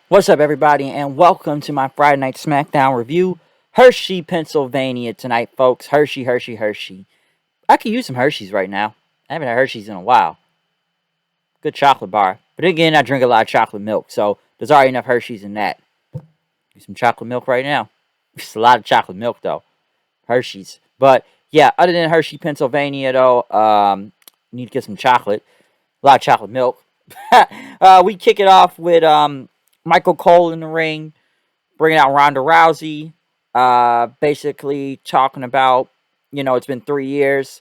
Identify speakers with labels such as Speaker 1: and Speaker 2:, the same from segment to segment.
Speaker 1: What's up, everybody, and welcome to my Friday Night Smackdown review. Hershey, Pennsylvania tonight, folks. Hershey, Hershey, Hershey. I could use some Hershey's right now. I haven't had Hershey's in a while. Good chocolate bar. But again, I drink a lot of chocolate milk, so there's already enough Hershey's in that. Use some chocolate milk right now. It's a lot of chocolate milk, though. Hershey's. But, yeah, other than Hershey, Pennsylvania, though, need to get some chocolate. A lot of chocolate milk. We kick it off with Michael Cole in the ring, bringing out Ronda Rousey, basically talking about, it's been 3 years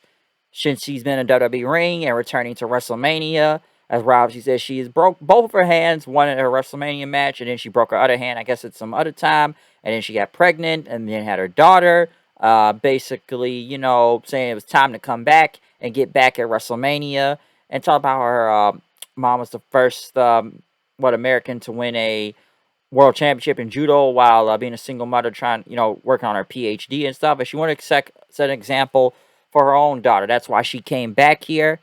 Speaker 1: since she's been in WWE ring and returning to WrestleMania. As Rousey says, she has broke both of her hands, one in her WrestleMania match, and then she broke her other hand, I guess, at some other time, and then she got pregnant, and then had her daughter, basically, saying it was time to come back and get back at WrestleMania, and talk about her mom was the first, American to win a world championship in judo while being a single mother trying, working on her PhD and stuff. But she wanted to set an example for her own daughter. That's why she came back here.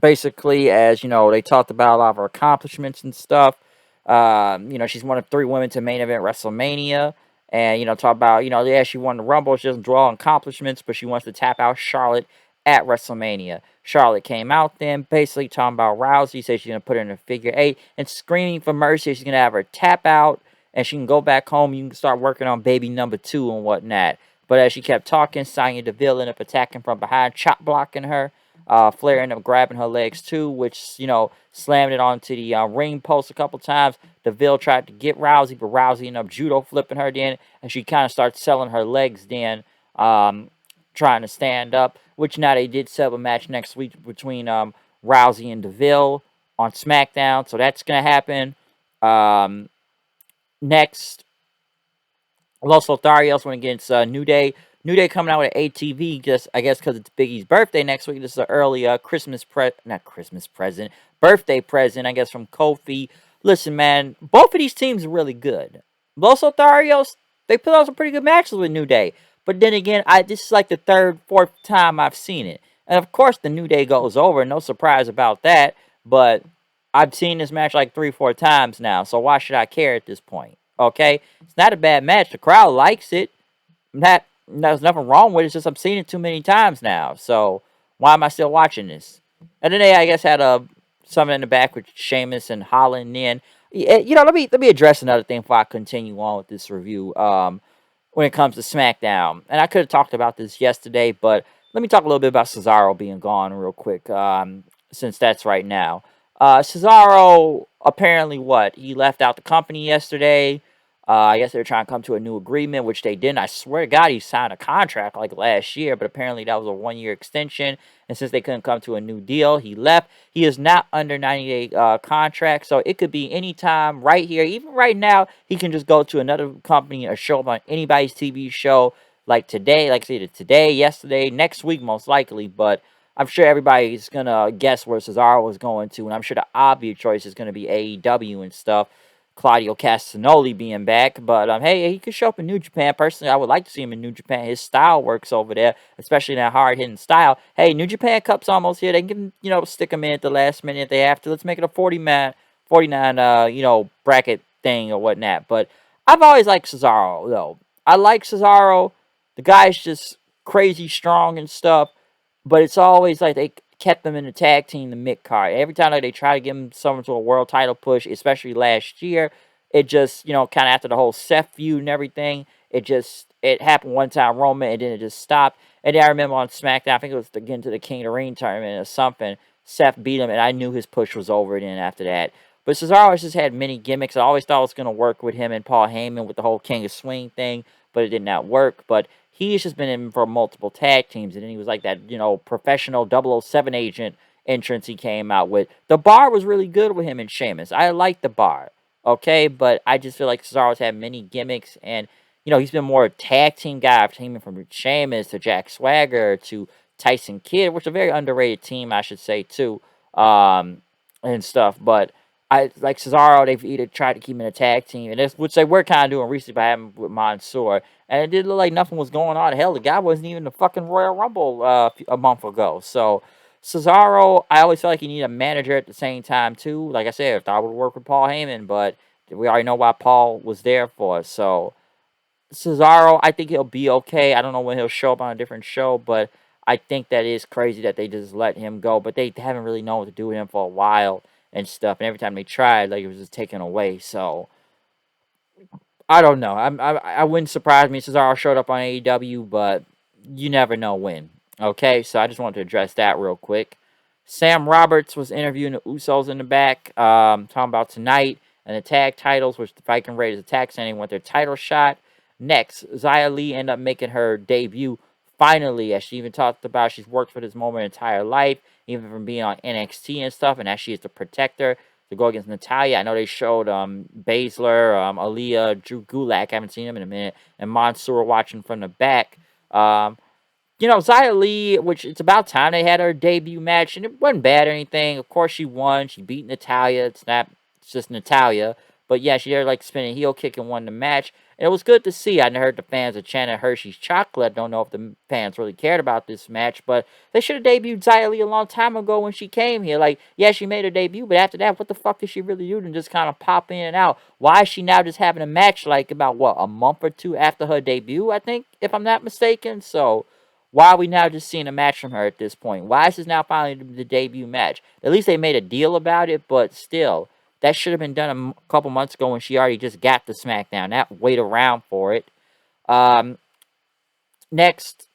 Speaker 1: Basically, as they talked about a lot of her accomplishments and stuff. She's one of 3 women to main event WrestleMania. And, talk about, yeah, she won the Rumble. She doesn't draw on accomplishments, but she wants to tap out Charlotte at WrestleMania. Charlotte came out then, basically talking about Rousey, said she's going to put her in a figure 8, and screaming for mercy. She's going to have her tap out, and she can go back home. You can start working on baby number 2 and whatnot. But as she kept talking, Sonya Deville ended up attacking from behind, chop blocking her. Flair ended up grabbing her legs too, which, slammed it onto the ring post a couple times. Deville tried to get Rousey, but Rousey ended up judo flipping her then, and she kind of started selling her legs then, trying to stand up, which now they did set up a match next week between Rousey and Deville on SmackDown, so that's going to happen. Next, Los Lotharios went against New Day. New Day coming out with an ATV, just I guess because it's Biggie's birthday next week. This is an early birthday present, I guess, from Kofi. Listen, man, both of these teams are really good. Los Lotharios, they put on some pretty good matches with New Day. But then again, this is like the third, fourth time I've seen it. And of course, the New Day goes over. No surprise about that. But I've seen this match like 3, 4 times now. So why should I care at this point? Okay? It's not a bad match. The crowd likes it. There's nothing wrong with it. It's just I've seen it too many times now. So why am I still watching this? And then they, I guess, had something in the back with Sheamus and Holland in. Let me address another thing before I continue on with this review. When it comes to SmackDown. And I could have talked about this yesterday, but let me talk a little bit about Cesaro being gone real quick, since that's right now. Cesaro, apparently he left out the company yesterday. I guess they were trying to come to a new agreement, which they didn't. I swear to God, he signed a contract like last year, but apparently that was a 1-year extension. And since they couldn't come to a new deal, he left. He is not under 90-day contract, so it could be any time right here. Even right now, he can just go to another company or show up on anybody's TV show like today, like say today, yesterday, next week most likely. But I'm sure everybody's going to guess where Cesaro is going to, and I'm sure the obvious choice is going to be AEW and stuff. Claudio Castagnoli being back, but hey, he could show up in New Japan. Personally, I would like to see him in New Japan. His style works over there, especially that hard-hitting style. Hey, New Japan Cup's almost here. They can, stick him in at the last minute if they have to. Let's make it a 49, bracket thing or whatnot. But I've always liked Cesaro, though. I like Cesaro. The guy's just crazy strong and stuff, but it's always like they kept them in the tag team, the mid card. Every time they try to give him someone to a world title push, especially last year, it just, kind of after the whole Seth feud and everything, it happened one time, Roman, and then it just stopped. And then I remember on SmackDown, I think it was again to the King of the Ring tournament or something, Seth beat him, and I knew his push was over then after that. But Cesaro has just had many gimmicks. I always thought it was going to work with him and Paul Heyman with the whole King of Swing thing, but it did not work. But he's just been in for multiple tag teams, and then he was like that, professional 007 agent entrance he came out with. The bar was really good with him and Sheamus. I like the bar, okay? But I just feel like Cesaro's had many gimmicks, and, he's been more a tag team guy, teaming from Sheamus to Jack Swagger to Tyson Kidd, which is a very underrated team, I should say, too, and stuff. But I like Cesaro, they've either tried to keep him in a tag team, and that's which they were kind of doing recently by having with Mansoor. And it did look like nothing was going on. Hell, the guy wasn't even in the fucking Royal Rumble a month ago. So Cesaro, I always feel like you need a manager at the same time too. Like I said, if I would work with Paul Heyman, but we already know why Paul was there for us. So Cesaro, I think he'll be okay. I don't know when he'll show up on a different show, but I think that is crazy that they just let him go. But they haven't really known what to do with him for a while and stuff. And every time they tried, like it was just taken away. So I don't know. I wouldn't surprise me if Cesaro showed up on AEW, but you never know when. Okay, so I just wanted to address that real quick. Sam Roberts was interviewing the Usos in the back, talking about tonight and the tag titles, which the Viking Raiders attack saying want their title shot. Next, Xia Li ended up making her debut finally, as she even talked about she's worked for this moment her entire life, even from being on NXT and stuff, and as she is the protector to go against Natalia. I know they showed Baszler, Aaliyah, Drew Gulak. I haven't seen him in a minute, and Mansoor watching from the back. Xia Li, which it's about time they had her debut match, and it wasn't bad or anything. Of course, she won. She beat Natalia. It's just Natalia. But yeah, she did like spinning a heel kick and won the match. And it was good to see. I heard the fans of chanting Hershey's Chocolate. Don't know if the fans really cared about this match, but they should have debuted Xia Li a long time ago when she came here. Like, yeah, she made her debut, but after that, what the fuck did she really do to just kind of pop in and out? Why is she now just having a match like about, what, a month or two after her debut, I think, if I'm not mistaken? So why are we now just seeing a match from her at this point? Why is this now finally the debut match? At least they made a deal about it, but still, that should have been done a couple months ago when she already just got the SmackDown. Not wait around for it. Um, Next,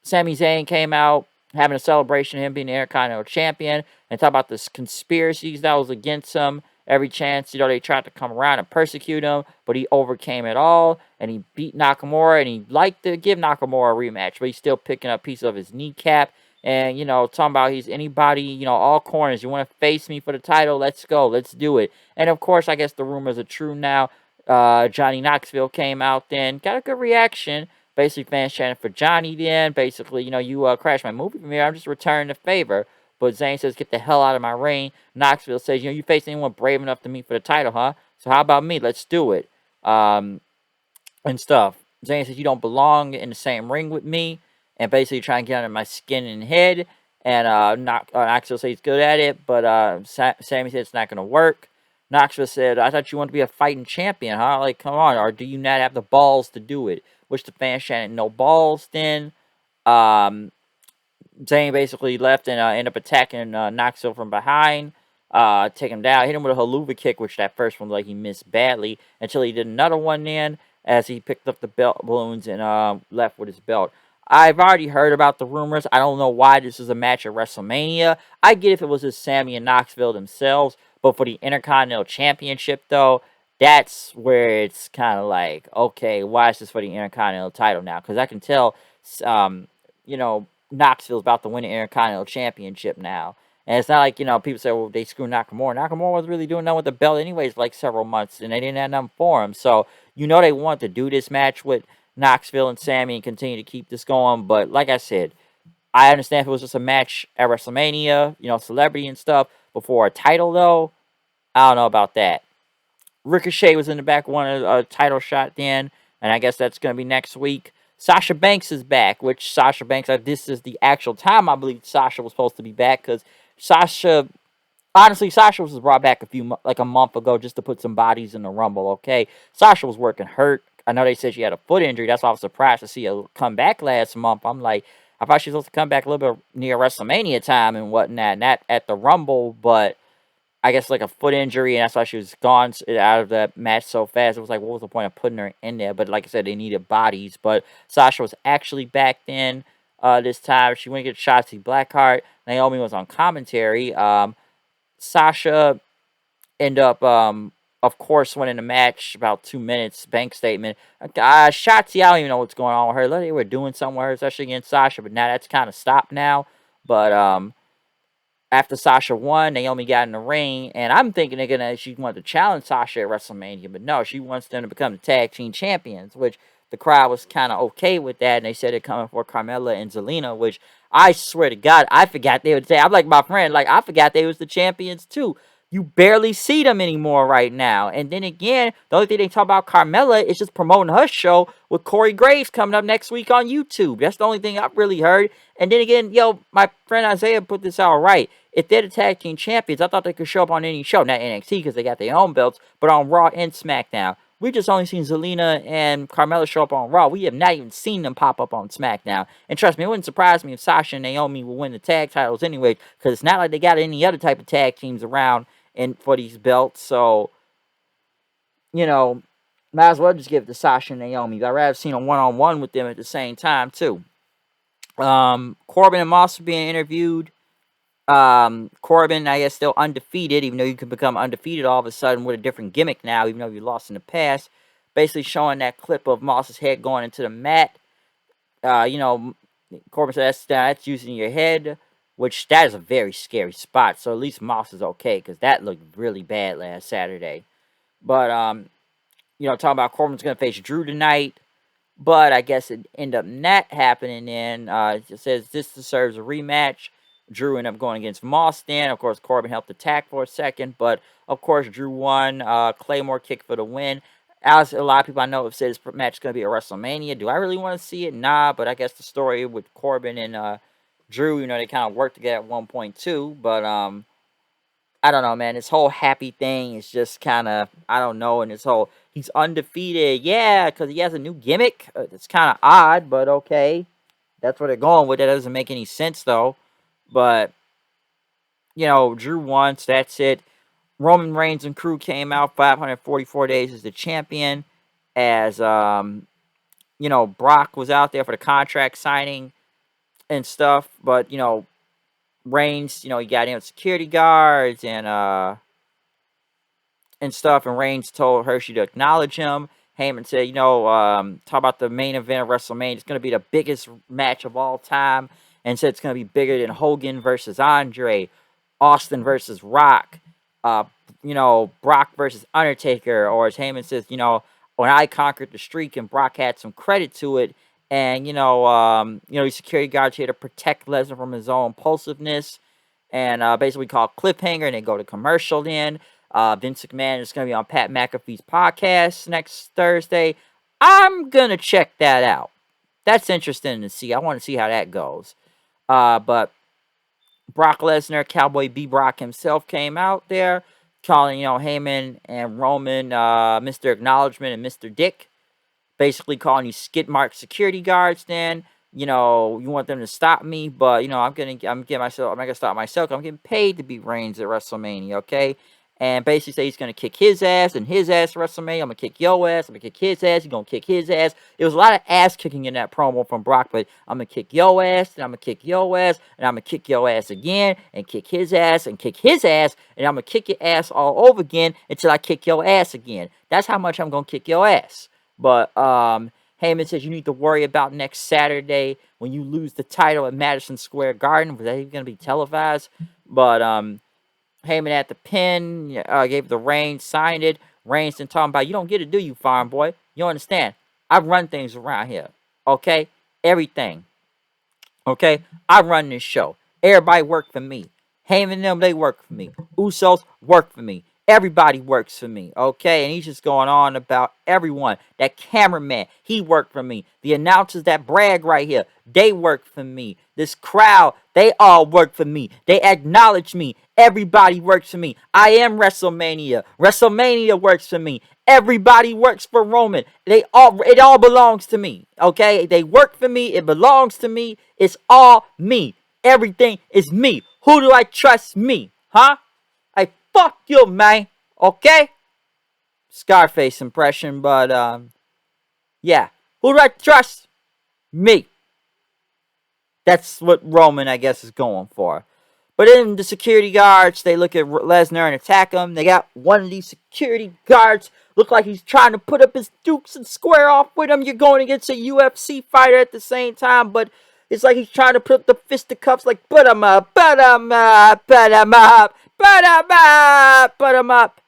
Speaker 1: Sami Zayn came out having a celebration of him being the Intercontinental Champion and talk about the conspiracies that was against him. Every chance, they tried to come around and persecute him, but he overcame it all, and he beat Nakamura, and he liked to give Nakamura a rematch, but he's still picking up pieces of his kneecap, and, talking about he's anybody, all corners. You want to face me for the title? Let's go. Let's do it. And, of course, I guess the rumors are true now. Johnny Knoxville came out then, got a good reaction. Basically, fans chanting for Johnny then. Basically, you crashed my movie premiere. I'm just returning the favor. But Zayn says, get the hell out of my ring. Knoxville says, you face anyone brave enough to meet for the title, huh? So how about me? Let's do it. And stuff. Zayn says, you don't belong in the same ring with me. And basically trying to get under my skin and head. And Knoxville says he's good at it. But Sammy said it's not going to work. Knoxville said, I thought you wanted to be a fighting champion, huh? Like, come on. Or do you not have the balls to do it? Which the fans chanted, no balls then. Zayn basically left and ended up attacking Knoxville from behind. Take him down. Hit him with a haluva kick, which that first one, like, he missed badly. Until he did another one then, as he picked up the belt balloons and left with his belt. I've already heard about the rumors. I don't know why this is a match at WrestleMania. I get if it was just Sammy and Knoxville themselves. But for the Intercontinental Championship, though, that's where it's kind of like, okay, why is this for the Intercontinental title now? Because I can tell, Knoxville's about to win the Intercontinental Championship now. And it's not like, people say, well, they screwed Nakamura. Nakamura was really doing nothing with the belt anyways for like several months, and they didn't have nothing for him. So, they want to do this match with Knoxville and Sammy and continue to keep this going. But like I said, I understand if it was just a match at WrestleMania, celebrity and stuff, before a title, though, I don't know about that. Ricochet was in the back, won a title shot then, and I guess that's going to be next week. Sasha Banks is back, which Sasha Banks, this is the actual time I believe Sasha was supposed to be back, because honestly, Sasha was brought back a month ago just to put some bodies in the Rumble, okay? Sasha was working hurt. I know they said she had a foot injury. That's why I was surprised to see her come back last month. I'm like, I thought she was supposed to come back a little bit near WrestleMania time and whatnot, not at the Rumble, but I guess like a foot injury, and that's why she was gone out of that match so fast. It was like, what was the point of putting her in there? But like I said, they needed bodies. But Sasha was actually back then this time. She went to get Shotzi Blackheart. Naomi was on commentary. Sasha ended up, of course, winning the match about 2 minutes. Bank statement. Shotzi, I don't even know what's going on with her. They were doing something with her, especially against Sasha, but now that's kind of stopped now. But after Sasha won, Naomi got in the ring, and I'm thinking she wanted to challenge Sasha at WrestleMania, but no, she wants them to become the tag team champions, which the crowd was kind of okay with that, and they said it coming for Carmella and Zelina, which I swear to God, I forgot they would say. I'm like my friend, like I forgot they was the champions too. You barely see them anymore right now. And then again, the only thing they talk about Carmella is just promoting her show with Corey Graves coming up next week on YouTube. That's the only thing I've really heard. And then again, my friend Isaiah put this out right. If they're the tag team champions, I thought they could show up on any show, not NXT because they got their own belts, but on Raw and SmackDown. We just only seen Zelina and Carmella show up on Raw. We have not even seen them pop up on SmackDown. And trust me, it wouldn't surprise me if Sasha and Naomi will win the tag titles anyway, because it's not like they got any other type of tag teams around and for these belts. So, might as well just give it to Sasha and Naomi. I'd rather have seen a one-on-one with them at the same time, too. Corbin and Moss are being interviewed. Corbin, I guess, still undefeated, even though you can become undefeated all of a sudden with a different gimmick now, even though you lost in the past. Basically showing that clip of Moss's head going into the mat. Corbin said that's using your head, which that is a very scary spot. So at least Moss is okay, because that looked really bad last Saturday. But, talking about Corbin's going to face Drew tonight. But I guess it ended up not happening then. It says this deserves a rematch. Drew ended up going against Moss then. Of course, Corbin helped attack for a second. But, of course, Drew won. Claymore kick for the win. As a lot of people I know have said this match is going to be a WrestleMania. Do I really want to see it? Nah, but I guess the story with Corbin and Drew, they kind of worked together at one point too. But I don't know, man. This whole happy thing is just kind of, I don't know. And this whole, he's undefeated. Yeah, because he has a new gimmick. It's kind of odd, but okay. That's where they're going with it. That doesn't make any sense, though. But, Drew won, so that's it. Roman Reigns and crew came out 544 days as the champion. As, Brock was out there for the contract signing and stuff. But, Reigns, he got in with security guards and stuff, and Reigns told Hershey to acknowledge him. Heyman said, talk about the main event of WrestleMania. It's going to be the biggest match of all time, and said it's going to be bigger than Hogan versus Andre, Austin versus Rock, Brock versus Undertaker, or as Heyman says, when I conquered the streak, and Brock had some credit to it. And, these security guards here to protect Lesnar from his own impulsiveness. And basically call cliffhanger, and they go to commercial then. Vince McMahon is going to be on Pat McAfee's podcast next Thursday. I'm going to check that out. That's interesting to see. I want to see how that goes. But Brock Lesnar, Cowboy B. Brock himself came out there calling, Heyman and Roman Mr. Acknowledgement and Mr. Dick. Basically calling you skid mark security guards then. You want them to stop me, but, I'm not going to stop myself. I'm getting paid to beat Reigns at WrestleMania, okay? And basically say he's going to kick his ass and his ass at WrestleMania. I'm going to kick your ass. I'm going to kick his ass. You're going to kick his ass. There was a lot of ass kicking in that promo from Brock, but I'm going to kick your ass, and I'm going to kick your ass, and I'm going to kick your ass again, and kick his ass, and kick his ass, and I'm going to kick your ass all over again until I kick your ass again. That's how much I'm going to kick your ass. But Heyman says you need to worry about next Saturday when you lose the title at Madison Square Garden. Was that even going to be televised? But Heyman at the pin, gave the Reigns, signed it. Reigns then talking about, you don't get it, do you, farm boy? You understand? I run things around here, okay? Everything, okay? I run this show. Everybody work for me. Heyman and them, they work for me. Usos work for me. Everybody works for me, okay? And he's just going on about everyone. That cameraman, he worked for me. The announcers that brag right here, they work for me. This crowd, they all work for me. They acknowledge me. Everybody works for me. I am WrestleMania. WrestleMania works for me. Everybody works for Roman. It all belongs to me, okay? They work for me. It belongs to me. It's all me. Everything is me. Who do I trust? Me, huh? Fuck you, man. Okay? Scarface impression, but, yeah. Who do I trust? Me. That's what Roman, I guess, is going for. But then the security guards, they look at Lesnar and attack him. They got one of these security guards look like he's trying to put up his dukes and square off with him. You're going against a UFC fighter at the same time, but it's like he's trying to put up the fisticuffs like, put him up, put him up, put him up. Put him up.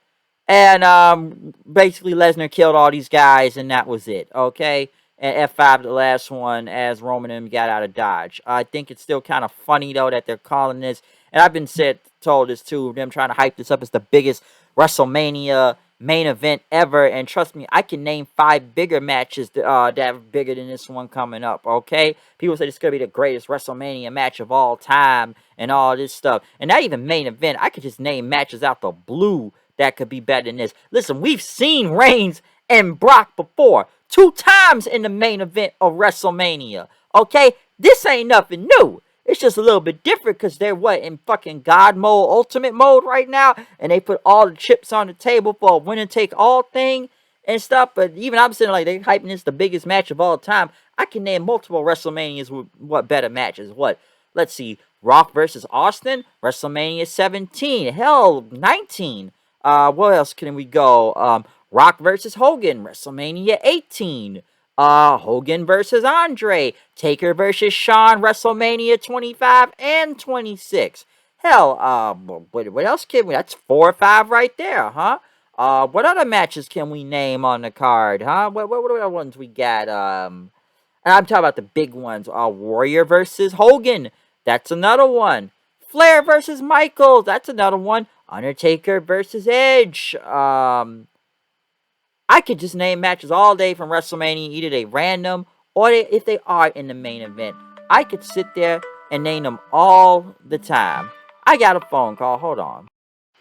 Speaker 1: And basically Lesnar killed all these guys, and that was it, okay? And F5 the last one as Roman and him got out of Dodge. I think it's still kind of funny, though, that they're calling this and I've been told this too, them trying to hype this up as the biggest WrestleMania main event ever, and trust me, I can name 5 bigger matches that are bigger than this one coming up, okay? People say it's going to be the greatest WrestleMania match of all time, and all this stuff, and not even main event. I could just name matches out the blue that could be better than this. Listen, we've seen Reigns and Brock before, 2 times in the main event of WrestleMania, okay? This ain't nothing new. It's just a little bit different because they're in fucking God mode, ultimate mode right now, and they put all the chips on the table for a winner take all thing and stuff. But even I'm sitting like, they hyping this the biggest match of all time. I can name multiple WrestleManias with what better matches. Let's see, Rock versus Austin, WrestleMania 17, hell, 19. What else can we go? Rock versus Hogan, WrestleMania 18. Hogan versus Andre, Taker versus Shawn, WrestleMania 25 and 26. Hell, what else can we? That's 4 or 5 right there, huh? What other matches can we name on the card, huh? What other ones we got? And I'm talking about the big ones. Warrior versus Hogan, that's another one. Flair versus Michaels, that's another one. Undertaker versus Edge. I could just name matches all day from WrestleMania, either they random or if they are in the main event. I could sit there and name them all the time. I got a phone call, hold on.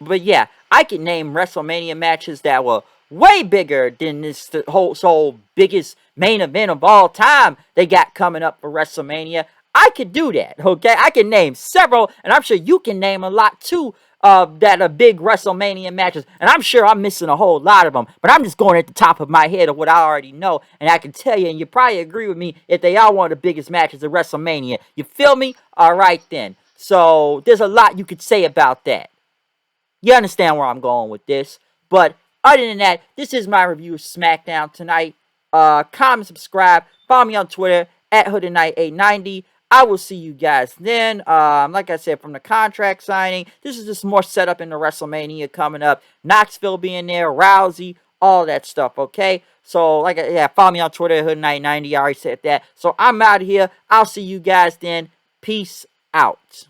Speaker 1: But yeah, I could name WrestleMania matches that were way bigger than this whole biggest main event of all time they got coming up for WrestleMania. I could do that, okay? I can name several, and I'm sure you can name a lot too, that are big WrestleMania matches. And I'm sure I'm missing a whole lot of them, but I'm just going at the top of my head of what I already know, and I can tell you, and you probably agree with me, if they are one of the biggest matches of WrestleMania. You feel me? All right then. So there's a lot you could say about that. You understand where I'm going with this. But other than that, this is my review of SmackDown tonight. Comment, subscribe, follow me on Twitter at HoodandKnight890. I will see you guys then. Like I said, from the contract signing, this is just more setup in the WrestleMania coming up. Knoxville being there, Rousey, all that stuff, okay? So, follow me on Twitter at HoodandKnight890. I already said that. So, I'm out of here. I'll see you guys then. Peace out.